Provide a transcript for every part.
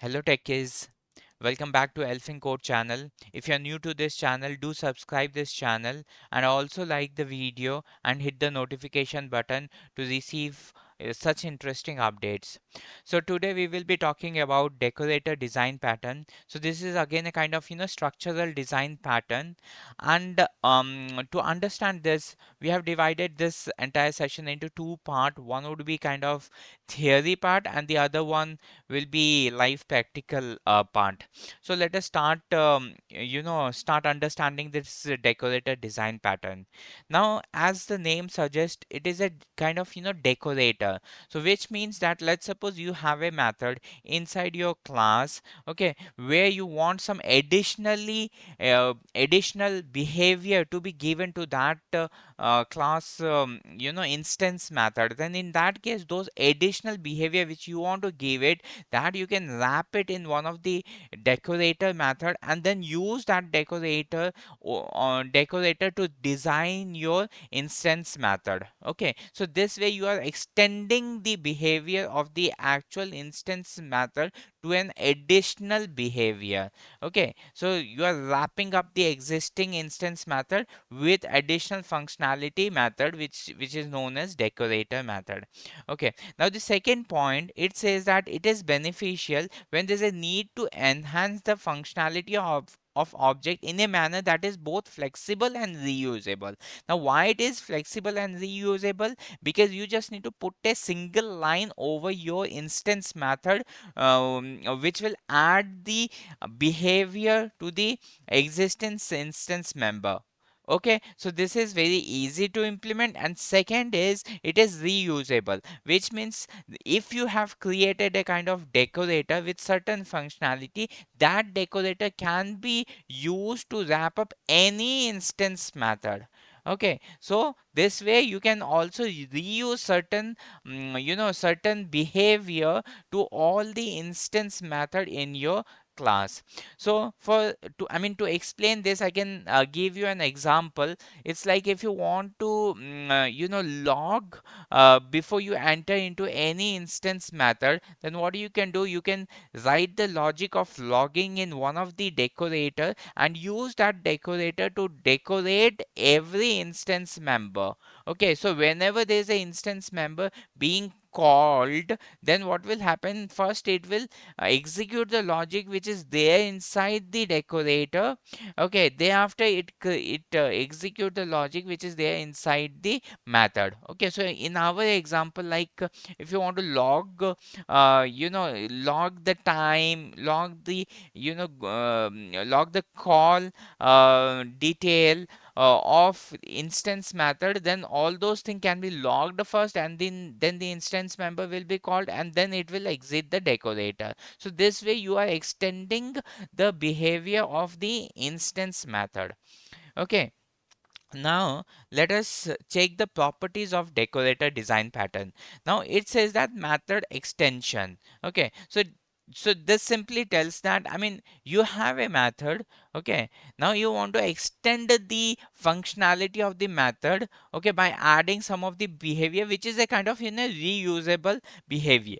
Hello techies, welcome back to ElfinCode channel. If you're new to this channel, do subscribe this channel and also like the video and hit the notification button to receive such interesting updates. So today we will be talking about decorator design pattern. So this is again a kind of structural design pattern, and to understand this we have divided this entire session into two part. One would be kind of theory part and the other one will be live practical part. So let us start understanding this decorator design pattern. Now, as the name suggests, it is a kind of decorator. So which means that let's suppose you have a method inside your class, okay, where you want some additional behavior to be given to that class instance method. Then in that case, those additional behavior which you want to give it, that you can wrap it in one of the decorator method and then use that decorator to design your instance method. Okay, so this way you are extending the behavior of the actual instance method to an additional behavior. Okay, so you are wrapping up the existing instance method with additional functionality method, which is known as decorator method. Okay, now the second point, it says that it is beneficial when there's a need to enhance the functionality of object in a manner that is both flexible and reusable. Now why it is flexible and reusable? Because you just need to put a single line over your instance method, which will add the behavior to the existence instance member. Okay, so this is very easy to implement, and second is it is reusable, which means if you have created a kind of decorator with certain functionality, that decorator can be used to wrap up any instance method. Okay, so this way you can also reuse certain behavior to all the instance method in your class. So to explain this, I can give you an example. It's like if you want to log before you enter into any instance method, then what you can do, you can write the logic of logging in one of the decorator and use that decorator to decorate every instance member. Okay, so whenever there is an instance member being called, then what will happen? First it will execute the logic which is there inside the decorator. Okay, thereafter it execute the logic which is there inside the method. Okay, so in our example, like if you want to log the time, log the call detail of instance method, then all those things can be logged first, and then the instance member will be called, and then it will exit the decorator. So this way you are extending the behavior of the instance method. Okay, now let us check the properties of decorator design pattern. Now it says that method extension. Okay, so this simply tells that, I mean, you have a method. Okay, now you want to extend the functionality of the method, okay, by adding some of the behavior which is a kind of reusable behavior.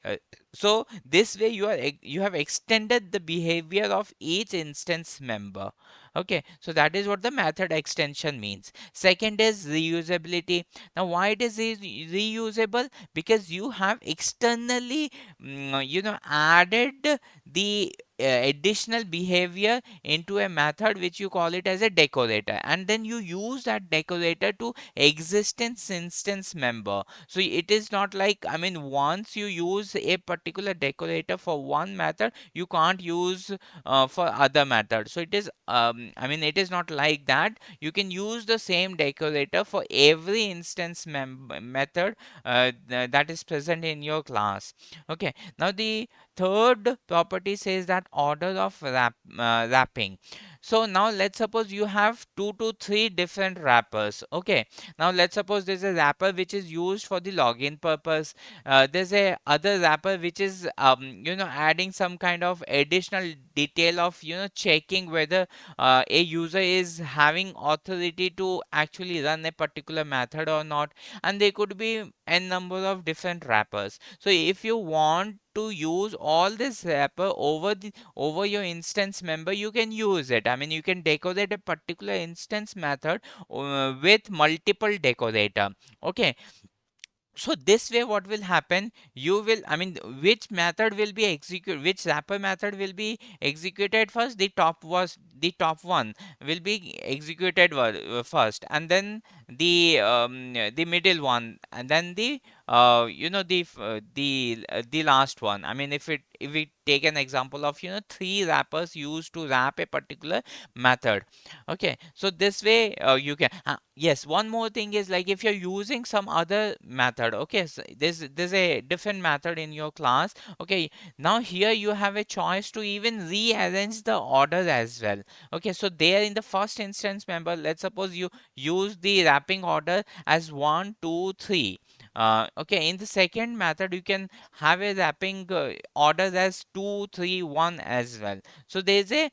So this way you have extended the behavior of each instance member. Okay, so that is what the method extension means. Second is reusability. Now why it is reusable? Because you have externally added the additional behavior into a method which you call it as a decorator, and then you use that decorator to existence instance member. So it is not like, I mean, once you use a particular decorator for one method, you can't use for other method. So it is it is not like that. You can use the same decorator for every instance method that is present in your class. Okay, now the third property says that order of wrapping. So now let's suppose you have 2 to 3 different wrappers. Okay. Now let's suppose there's a wrapper which is used for the login purpose. There's a other wrapper which is adding some kind of additional detail of checking whether a user is having authority to actually run a particular method or not. And there could be n number of different wrappers. So if you want to use all this wrapper over your instance member, you can use it. I mean, you can decorate a particular instance method with multiple decorator. Okay. So this way what will happen, you will, I mean, which method will be executed, which wrapper method will be executed first, the top one will be executed first, and then the middle one, and then the last one. I mean, if we take an example of three wrappers used to wrap a particular method. Okay, so this way you can. Yes, one more thing is, like, if you're using some other method. Okay, so there's a different method in your class. Okay, now here you have a choice to even rearrange the order as well. Okay, so there in the first instance member, let's suppose you use the wrapping order as 1 2 3. Okay, in the second method you can have a wrapping order as 2 3 1 as well. So there's a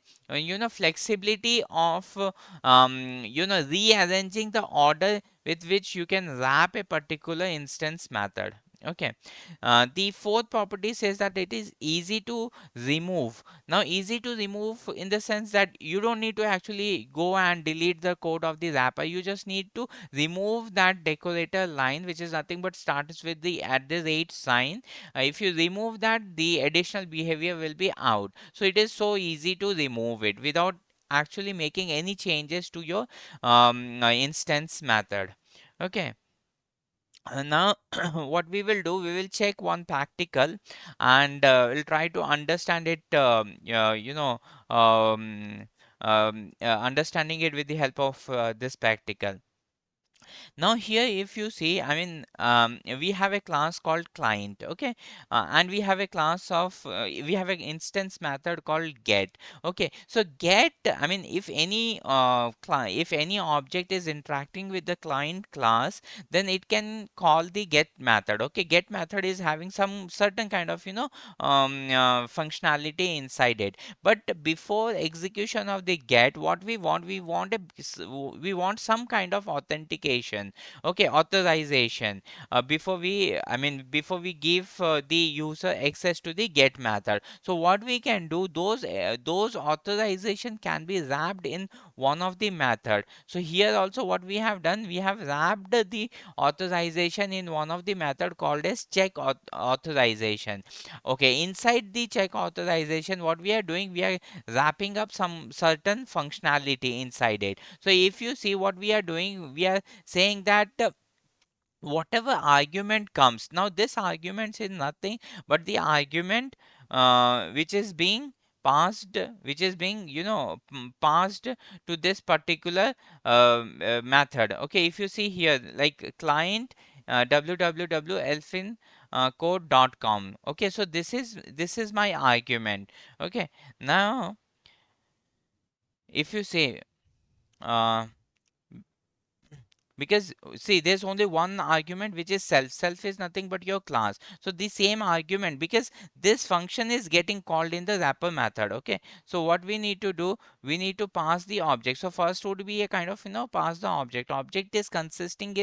flexibility of rearranging the order with which you can wrap a particular instance method. Okay. The fourth property says that it is easy to remove. Now, easy to remove in the sense that you don't need to actually go and delete the code of the wrapper. You just need to remove that decorator line, which is nothing but starts with the @ sign. If you remove that, the additional behavior will be out. So it is so easy to remove it without actually making any changes to your instance method. Okay. Now what we will do, we will check one practical, and we'll try to understand it, understanding it with the help of this practical. Now here, if you see, I mean, we have a class called client. Okay. And we have a class of we have an instance method called get. Okay, so get, I mean, if any if any object is interacting with the client class, then it can call the get method. Okay, get method is having some certain kind of functionality inside it. But before execution of the get, what we want some kind of authentication. Okay, authorization, before we give the user access to the get method. So what we can do, those authorization can be wrapped in one of the method. So here also what we have done, we have wrapped the authorization in one of the method called as authorization. Okay, inside the check authorization, what we are doing, we are wrapping up some certain functionality inside it. So if you see what we are doing, we are saying that whatever argument comes, now this argument is nothing but the argument which is being passed, which is being passed to this particular method. Okay, if you see here, like client www.elfincode.com. Okay, so this is my argument. Okay, now if you say uh, because see, there's only one argument, which is self is nothing but your class. So the same argument, because this function is getting called in the wrapper method. Okay, so what we need to do, we need to pass the object. So first would be a kind of pass the object is consisting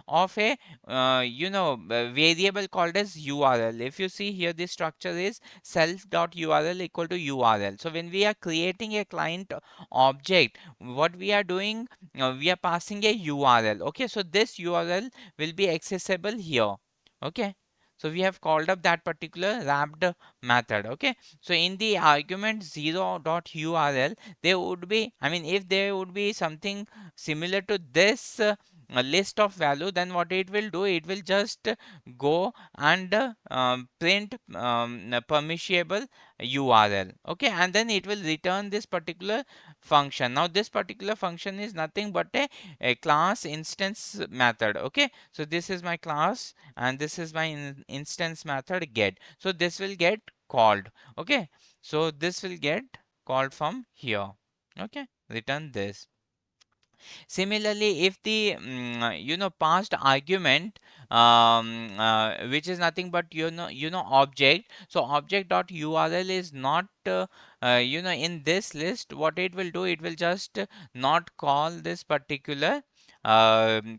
of a variable called as URL. If you see here, the structure is self.url equal to URL. So when we are creating a client object, what we are doing, we are passing a URL. Okay, so this URL will be accessible here. Okay, so we have called up that particular wrapped method. Okay, so in the argument 0.url, there would be, I mean, if there would be something similar to this list of value, then what it will do, it will just go and print permissible URL. Okay, and then it will return this particular function. Now this particular function is nothing but a class instance method. Okay, so this is my class and this is my instance method get. So this will get called. Okay, so this will get called from here. Okay, return this. Similarly, if the past argument, which is nothing but object, so object dot URL is not in this list, what it will do, it will just not call this particular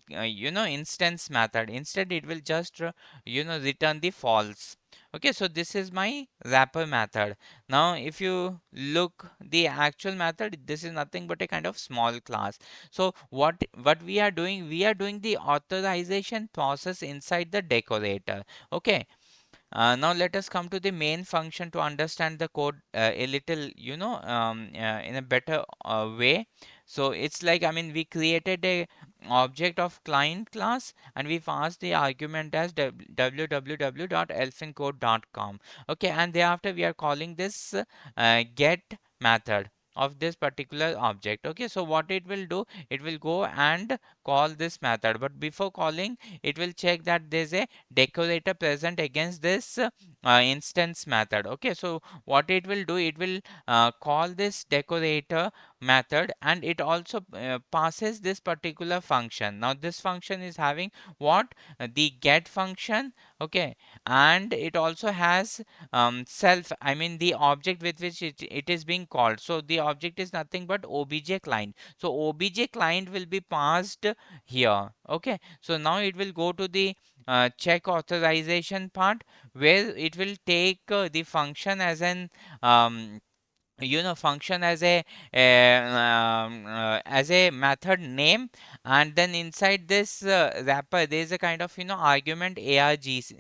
instance method. Instead, it will just return the false. Okay, so this is my wrapper method. Now, if you look the actual method, this is nothing but a kind of small class. So what we are doing the authorization process inside the decorator. Okay, now let us come to the main function to understand the code a little, in a better way. So it's like, I mean, we created a object of client class and we passed the argument as www.elfincode.com. Okay, and thereafter we are calling this get method of this particular object. Okay, so what it will do, it will go and call this method, but before calling, it will check that there's a decorator present against this instance method. Okay, so what it will do, it will call this decorator method, and it also passes this particular function. Now this function is having what? The get function. Okay, and it also has self, I mean the object with which it is being called. So the object is nothing but obj client. So obj client will be passed here. Okay, so now it will go to the check authorization part, where it will take the function as an function as a method name, and then inside this wrapper there is a kind of argument args.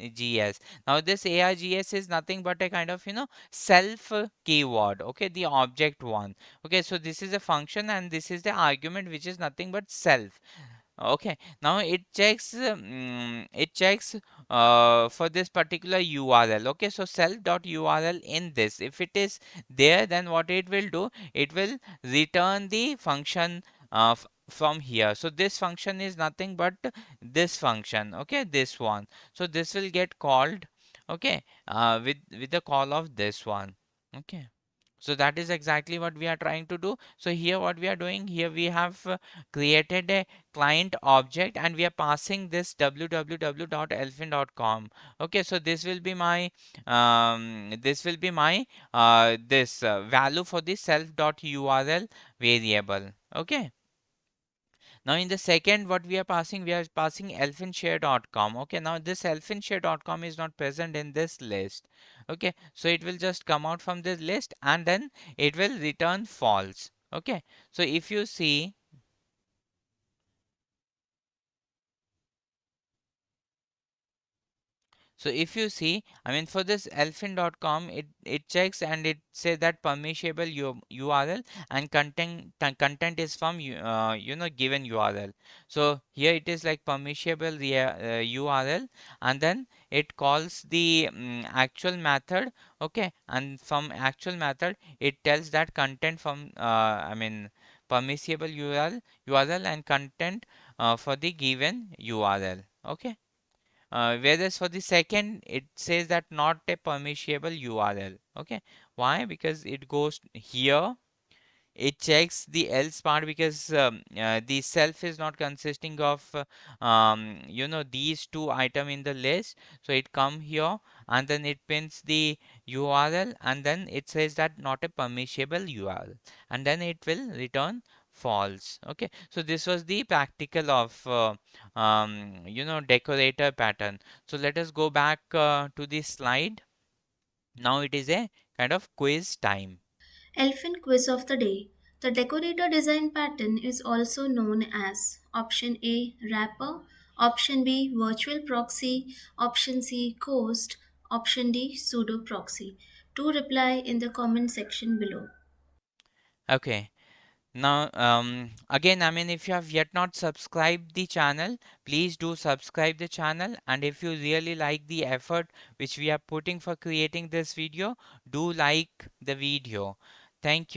Now this args is nothing but a kind of self keyword. Okay, the object one. Okay, so this is a function and this is the argument which is nothing but self. Okay, now it checks for this particular URL. Okay, so self.url in this. If it is there, then what it will do, it will return the function from here. So this function is nothing but this function. Okay, this one. So this will get called. Okay, with the call of this one. Okay. So that is exactly what we are trying to do. So here what we are doing, here we have created a client object and we are passing this www.elfin.com. Okay, so this will be my this value for the self.url variable. Okay. Now in the second, what we are passing elfinshare.com. Okay, now this elfinshare.com is not present in this list. Okay, so it will just come out from this list and then it will return false. Okay, so if you see, I mean, for this elfin.com, it checks and it says that permissible URL and content is from given URL. So here it is like permissible URL, and then it calls the actual method. Okay, and from actual method it tells that content from I mean permissible URL and content for the given URL. Okay. Whereas for the second, it says that not a permissible URL. Okay, why? Because it goes here, it checks the else part, because the self is not consisting of these two item in the list. So it come here and then it pins the URL and then it says that not a permissible URL, and then it will return false. Okay, so this was the practical of decorator pattern. So let us go back to the slide. Now it is a kind of quiz time. Elfin quiz of the day. The decorator design pattern is also known as option A wrapper, option B virtual proxy, option C ghost, option D pseudo proxy. To reply in the comment section below. Okay. Now, again, I mean, if you have yet not subscribed the channel, please do subscribe the channel. And if you really like the effort which we are putting for creating this video, do like the video. Thank you.